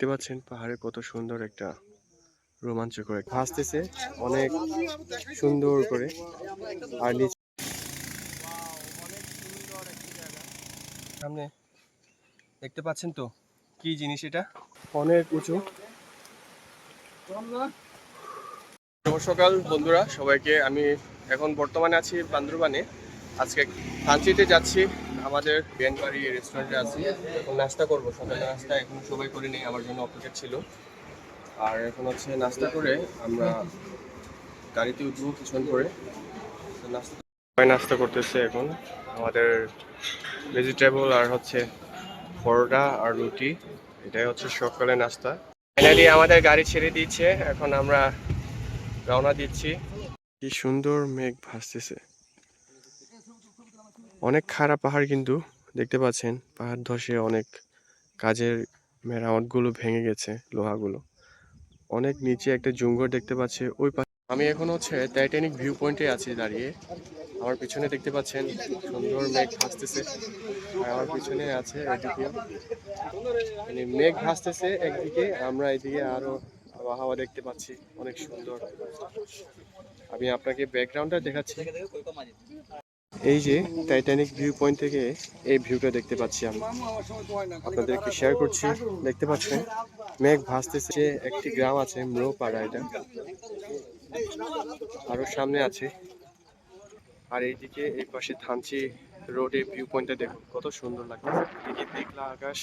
দেখতে পাচ্ছেন পাহাড়ে কত সুন্দর একটা রোমাঞ্চকর ভাসতেছে অনেক সুন্দর করে। আর নিচে সামনে দেখতে পাচ্ছেন তো কি জিনিস, এটা অনেক উঁচু। শুভ সকাল বন্ধুরা সবাইকে। আমি এখন বর্তমানে আছি বান্দরবানে। আজকে থানচিতে যাচ্ছি, আমাদের বিয়ানবাড়ি রেস্টুরেন্টে আছি। এখন নাস্তা করবো, সকালে নাস্তা এখন সবাই করে নেই, আমার জন্য অপেক্ষা ছিল। আর এখন হচ্ছে নাস্তা করে আমরা গাড়িতে উঠবো কিছুক্ষণ করে। নাস্তা করতেছে এখন আমাদের ভেজিটেবল আর হচ্ছে পরোটা আর রুটি, এটাই হচ্ছে সকালে নাস্তা। ফাইনালি আমাদের গাড়ি ছেড়ে দিচ্ছে, এখন আমরা রওনা দিচ্ছি। কি সুন্দর মেঘ ভাসতেছে, অনেক খারাপ পাহাড় কিন্তু দেখতে পাচ্ছেন পাহাড় ধসে অনেক কাজের মেরামতগুলো ভেঙে গেছে, লোহাগুলো অনেক নিচে একটা জঙ্গল দেখতে পাচ্ছে ওই পাশে। আমি এখন হচ্ছে টাইটানিক ভিউ পয়েন্টে আছি দাঁড়িয়ে। আমার পিছনে দেখতে পাচ্ছেন সুন্দর মেঘ ভাসতেছে, আর আমার পিছনে আছে এদিকে মানে মেঘ ভাসতেছে একদিকে, আমরা এদিকে আরো আবহাওয়া দেখতে পাচ্ছি অনেক সুন্দর। আমি আপনাকে ব্যাকগ্রাউন্ডটা দেখাচ্ছি। এই যে টাইটানিক ভিউ পয়েন্ট থেকে এই ভিউটা দেখতে পাচ্ছি, আমি আপনাদেরকে শেয়ার করছি। দেখতে পাচ্ছেন মেঘ ভাসতেছে, একটি গ্রাম আছে ম্রোপাড়া, এটা আরো সামনে আছে। আর এইদিকে এই পাশে থানচি রোডের ভিউ পয়েন্টটা দেখুন কত সুন্দর লাগতেছে। এদিকে মেঘলা আকাশ,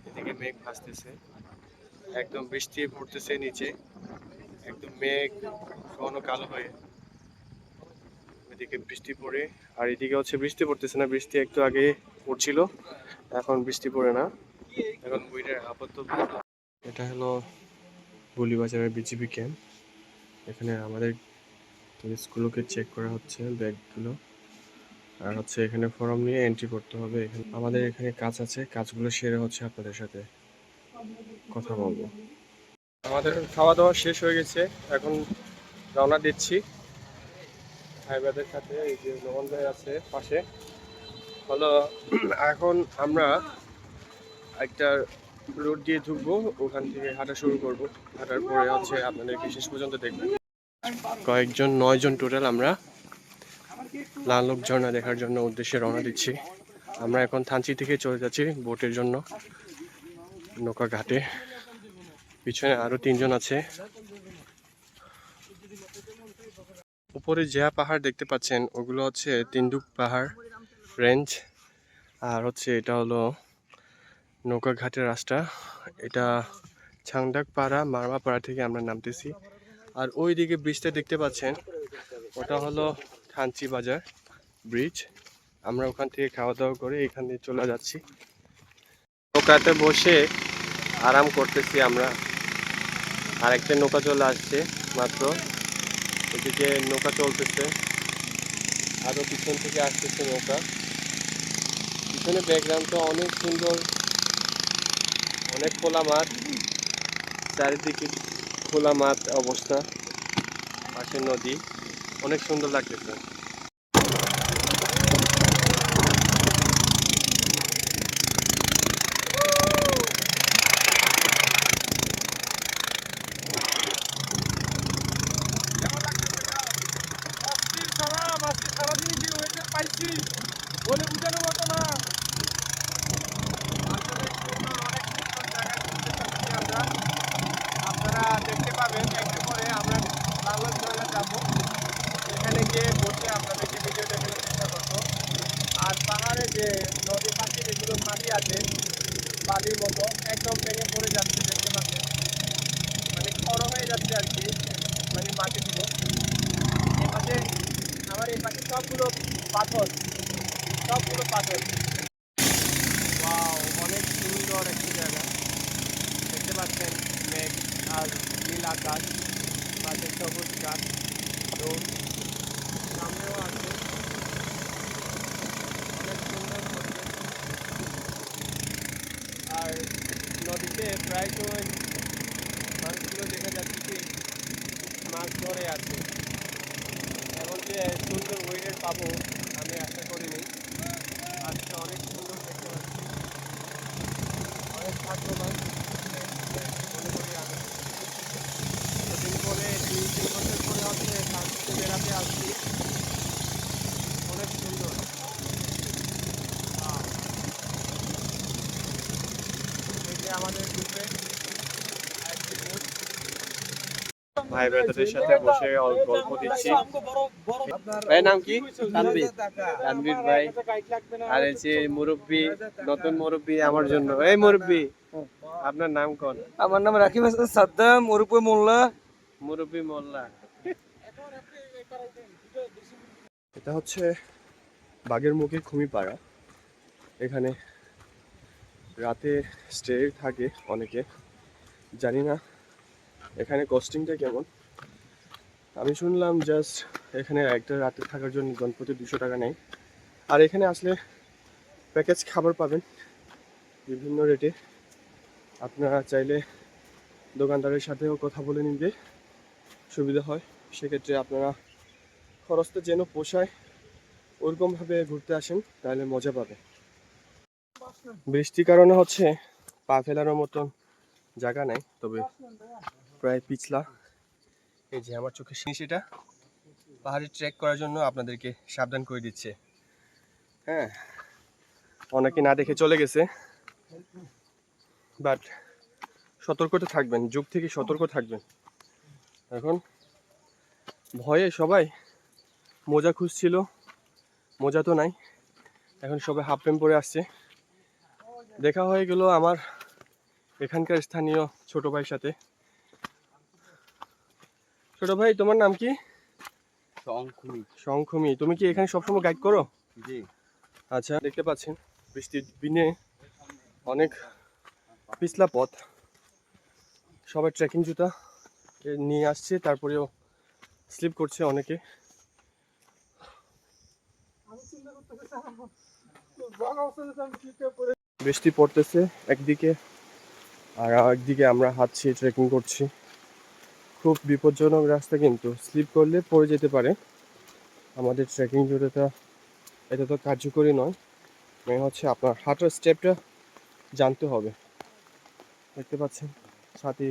এদিকে মেঘ ভাসতেছে, একদম বৃষ্টি পড়তেছে নিচে, একদম মেঘ ঘন কালো হয়ে এদিকে বৃষ্টি পড়ে। আর এদিকে হচ্ছে বৃষ্টি পড়তেছে না, বৃষ্টি একটু আগে পড়ছিল, এখন বৃষ্টি পড়ে না, এখন ওয়েদার আপাতত। এটা হলো বলিবাজারের বিজিবি ক্যাম্প। এখানে আমাদের স্কুলকে চেক করা হচ্ছে, ব্যাগগুলো, আর হচ্ছে এখানে ফর্ম নিয়ে এন্ট্রি করতে হবে। এখানে আমাদের এখানে কাজ আছে, কাজগুলো সেরে হচ্ছে আপনাদের সাথে কথা বলবো। আমাদের খাওয়া দাওয়া শেষ হয়ে গেছে, এখন রওনা দিচ্ছি ভাইবাদের সাথে। এই যে মোহন ভাই আছে পাশে হলো। এখন আমরা একটা রোড দিয়ে ঢুকবো, ওখান থেকে হাঁটা শুরু করব। হাঁটার পরে হচ্ছে আপনাদেরকে শেষ পর্যন্ত দেখবেন। কয়েকজন 9 জন টোটাল আমরা লালক ঝর্ণা দেখার জন্য উদ্দেশ্যে রওনা দিচ্ছি। আমরা এখন থানচি থেকে চলে যাচ্ছি বোটের জন্য নৌকা ঘাটে। পিছনে আরো 3 জন আছে। উপরে যে পাহাড় দেখতে পাচ্ছেন ওগুলো হচ্ছে তিনদুক পাহাড় রেঞ্জ, আর হচ্ছে এটা হলো নৌকা ঘাটের রাস্তা। এটা ছাংডাক পাড়া মারমাপাড়া থেকে আমরা নামতেছি। আর ওই দিকে ব্রিজটা দেখতে পাচ্ছেন, ওটা হলো থানচি বাজার ব্রিজ। আমরা ওখান থেকে খাওয়া দাওয়া করে এখান দিয়ে চলে যাচ্ছি। নৌকাতে বসে আরাম করতেছি আমরা। আর একটা নৌকা চলে আসছে মাত্র, এদিকে নৌকা চলতেছে, আরো পিছন থেকে আসতেছে নৌকা। পিছনে ব্যাকগ্রাউন্ডটা অনেক সুন্দর, অনেক খোলা মাঠ, চারিদিকে খোলা মাঠ অবস্থা, পাশে নদী, অনেক সুন্দর লাগতেছে। বলে বুঝানোর মতো না। আপনারা দেখতে পাবেন একটু পরে আমরা লালন ঝর্ণা যাবো, এখানে গিয়ে বসে আপনাদেরকে ভিডিও দেখানোর চেষ্টা করবো। আর পাহাড়ে যে নদীর পাশে যেগুলো মাটি আছে বালির মতো একদম ভেঙে পড়ে যাচ্ছে, দেখতে পাচ্ছেন মানে খড় হয়ে যাচ্ছে আর কি, মানে মাটিগুলো। এই পাশে আমার এই পাশে সবগুলো পাথর, সবগুলো পাথর। ওয়াও, অনেক সুন্দর একটি জায়গা। দেখতে পাচ্ছেন মেঘ আর নীল আকাশ, পাশে সবুজ গাছ, রোদ সামনেও আছে, অনেক সুন্দর পরিবেশ। আর নদীতে প্রায় সময় মানুষগুলো দেখা যাচ্ছে কি মাছ ধরে আছে। এমন যে সুন্দর ওয়েদার পাবো আমি আশা করিনি। আজকে অনেক সুন্দর দেখতে পাচ্ছি, অনেক ভাগ্যবান। ঘুরতে বেড়াতে আসছি, অনেক সুন্দর। এই যে আমাদের গ্রুপে ভাই ব্রাদারদের সাথে বসে গল্প দিচ্ছি। ভাই নাম কি? তানভীর। তানভীর ভাই আর এই যে মুরব্বী, নতুন মুরব্বী আমার জন্য। এই মুরব্বী, আপনার নাম কোন? আমার নাম রাকিব হাসান সাদ্দাম, মুরুব্বি মোল্লা। মুরব্বী মোল্লা। এটা হচ্ছে বাগেরমুখী খুমিপাড়া। এখানে রাতে স্টে থাকে অনেকে, জানি না এখানে কস্টিংটা কেমন। আমি শুনলাম জাস্ট এখানে একটা রাতে থাকার জন্য জনপ্রতি 200 টাকা নেয়। আর এখানে আসলে প্যাকেজ খাবার পাবেন বিভিন্ন রেটে। আপনারা চাইলে দোকানদারের সাথেও কথা বলে নিলে সুবিধা হয়। সেক্ষেত্রে আপনারা খরচটা যেন পোষায় ওরকমভাবে ঘুরতে আসেন, তাহলে মজা পাবে। বৃষ্টির কারণে হচ্ছে পা ফেলানোর মতন জায়গা নেই, তবে প্রায় পিছলা। এই যে আমার চোখের সেটা পাহাড়ে ট্রেক করার জন্য আপনাদেরকে সাবধান করে দিচ্ছে। হ্যাঁ, অনেকে না দেখে চলে গেছে, বাট সতর্কতা থাকবেন, যুগ থেকে সতর্ক থাকবেন। এখন ভয়ে সবাই মোজা খুঁজছিল, মোজা তো নাই, এখন সবাই হাফ প্যান্ট পরে আসছে। দেখা হয়ে গেল আমার এখানকার স্থানীয় ছোট ভাইয়ের সাথে। ছোট ভাই, তোমার নাম কি? শঙ্খমি। তুমি কি এখানে সবসময় গাইড করো? জি। আচ্ছা, দেখতে পাচ্ছেন বৃষ্টির দিনে অনেক পিছলা পথ, সবাই ট্রেকিং জুতা নিয়ে আসছে, তারপরেও স্লিপ করছে অনেকে। বৃষ্টি পড়তেছে একদিকে, আর একদিকে আমরা হাঁটছি, ট্রেকিং করছি। খুব বিপজ্জনক রাস্তা, কিন্তু স্লিপ করলে পড়ে যেতে পারে। আমাদের ট্রেকিং জুতাটা এটা তো কার্যকরী নয়, মেন হচ্ছে আপনার হাঁটার স্টেপটা জানতে হবে। দেখতে পাচ্ছেন সাথী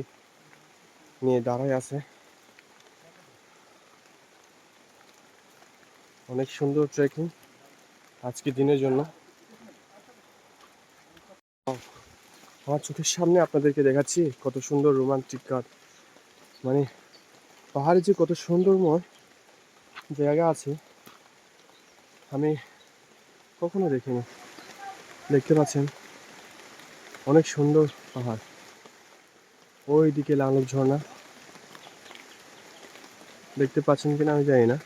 নিয়ে দাঁড়ায় আছে। অনেক সুন্দর ট্রেকিং আজকে দিনের জন্য। আমার চোখের সামনে আপনাদেরকে দেখাচ্ছি কত সুন্দর রোমান্টিক কাট, মানে পাহাড়ে যে কত সুন্দরময় জায়গা আছে আমি কখনো দেখিনি। দেখতে পাচ্ছেন অনেক সুন্দর পাহাড়, ওই দিকে লালক ঝর্ণা দেখতে পাচ্ছেন কিনা আমি জানি না,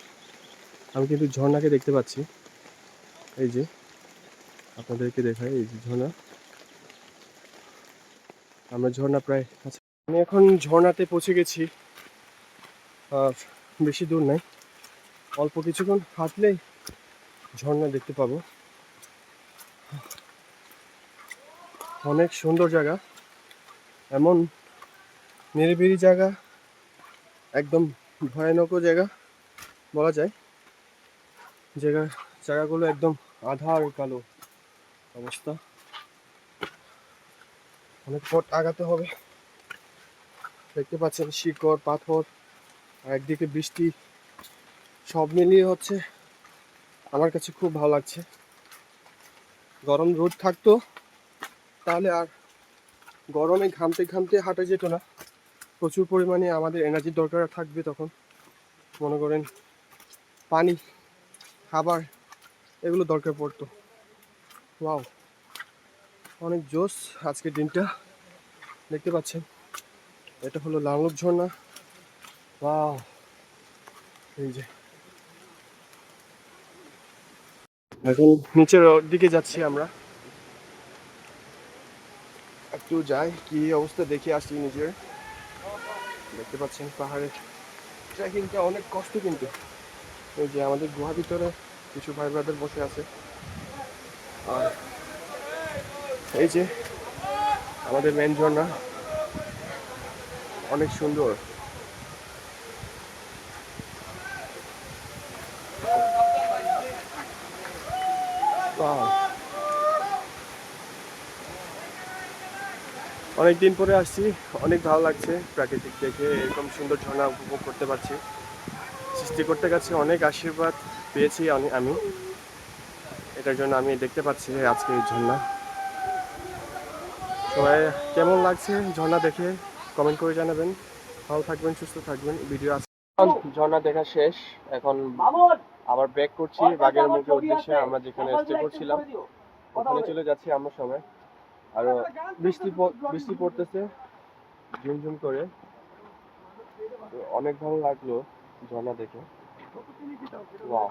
আমি কিন্তু ঝর্ণাকে দেখতে পাচ্ছি। এই যে আপনাদেরকে দেখাই, এই যে ঝর্ণা, আমরা ঝর্ণা প্রায় কাছে। আমি এখন ঝর্ণাতে পৌঁছে গেছি, আর বেশি দূর নাই, অল্প কিছুক্ষণ হাঁটলেই ঝর্ণা দেখতে পাবো। অনেক সুন্দর জায়গা, এমন নিরিবিলি জায়গা, একদম ভয়ানক জায়গা বলা যায়। জায়গাগুলো একদম আধার কালো অবস্থা, অনেক পথ আগাতে হবে। দেখতে পাচ্ছেন শিকড় পাথর, আর একদিকে বৃষ্টি, সব মিলিয়ে হচ্ছে আমার কাছে খুব ভালো লাগছে। গরম রোদ থাকতো তাহলে আর গরমে ঘামতে ঘামতে হাঁটা যেত না, প্রচুর পরিমাণে আমাদের এনার্জির দরকার থাকবে। তখন মনে করেন পানি, খাবার, এগুলো দরকার পড়তো। ওয়াও, অনেক জোস আজকের দিনটা। দেখতে পাচ্ছেন এটা হলো লালক ঝর্ণা। ওয়াও, এই যে এখন নিচের দিকে যাচ্ছি আমরা, একটু যাই কি অবস্থা দেখে আসছি নিজের। দেখতে পাচ্ছেন পাহাড়ের ট্রেকিংটা অনেক কষ্ট, কিন্তু এই যে আমাদের গুহার ভিতরে কিছু ভাই ব্রাদার বসে আছে, আর এই যে আমাদের মেন ঝর্ণা, অনেক সুন্দর। অনেক দিন পরে আসছি, অনেক ভালো লাগছে, প্রাকৃতিক দেখে এরকম সুন্দর ঝর্ণা উপভোগ করতে পারছি। সৃষ্টিকর্তার কাছে অনেক আশীর্বাদ পেয়েছি আমি এটার জন্য আমি দেখতে পাচ্ছি আজকে এই ঝর্ণা। সবাই কেমন লাগছে ঝর্ণা দেখে কমেন্ট করে জানাবেন। ভালো থাকবেন, সুস্থ থাকবেন। ভিডিও ঝর্ণা দেখা শেষ, এখন আবার ব্যাক করছি বাগের মুখের উদ্দেশ্যে। আমরা যেখানে স্টে করছিলাম ওখানে চলে যাচ্ছি আমরা সবাই। আর বৃষ্টি পড়তেছে ঝুমঝুম করে। তো অনেক ভালো লাগলো ঝর্ণা দেখে। ওয়াও।